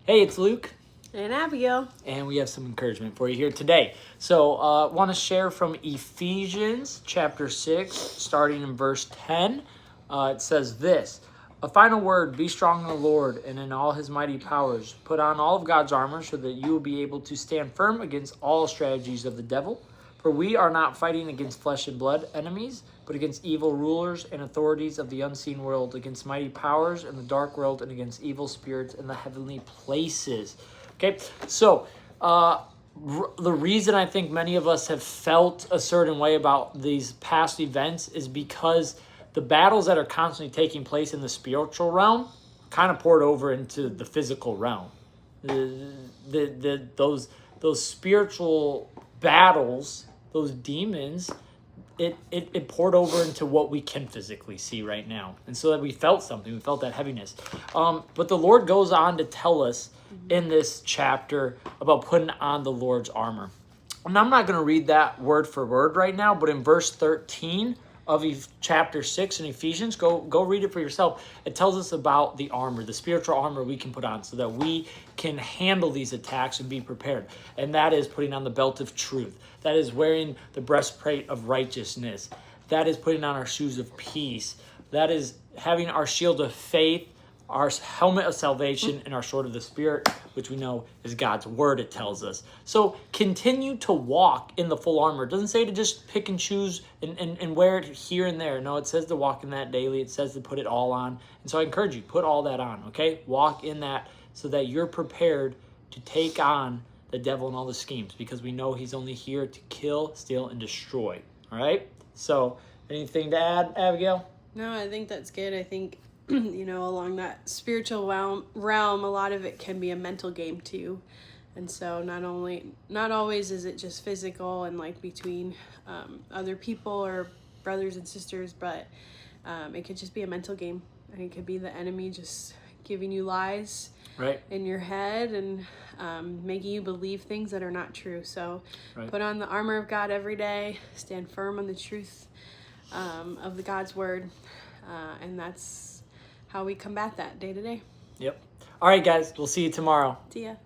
Hey, it's Luke. And Abigail. And we have some encouragement for you here today. So I want to share from Ephesians chapter 6, starting in verse 10. It says this, "A final word, be strong in the Lord and in all his mighty powers. Put on all of God's armor so that you will be able to stand firm against all strategies of the devil. For we are not fighting against flesh and blood enemies, but against evil rulers and authorities of the unseen world, against mighty powers in the dark world, and against evil spirits in the heavenly places." Okay, so the reason I think many of us have felt a certain way about these past events is because the battles that are constantly taking place in the spiritual realm kind of poured over into the physical realm. Those spiritual battles, those demons, it poured over into what we can physically see right now. And so that we felt something. We felt that heaviness. But the Lord goes on to tell us in this chapter about putting on the Lord's armor. And I'm not going to read that word for word right now, but in verse 13 of chapter 6 in Ephesians, go read it for yourself. It tells us about the armor, the spiritual armor we can put on so that we can handle these attacks and be prepared. And that is putting on the belt of truth. That is wearing the breastplate of righteousness. That is putting on our shoes of peace. That is having our shield of faith, our helmet of salvation, and our sword of the Spirit, which we know is God's word, it tells us. So continue to walk in the full armor. It doesn't say to just pick and choose and wear it here and there. No, it says to walk in that daily. It says to put it all on. And so I encourage you, put all that on, okay? Walk in that so that you're prepared to take on the devil and all the schemes, because we know he's only here to kill, steal, and destroy, all right? So anything to add, Abigail? No, I think that's good. I think, along that spiritual realm, a lot of it can be a mental game too. And so not always is it just physical and like between other people or brothers and sisters, but it could just be a mental game. And it could be the enemy just giving you lies in your head and making you believe things that are not true. So put on the armor of God every day, stand firm on the truth of the God's word, and that's how we combat that day to day. Yep. All right, guys, we'll see you tomorrow. See ya.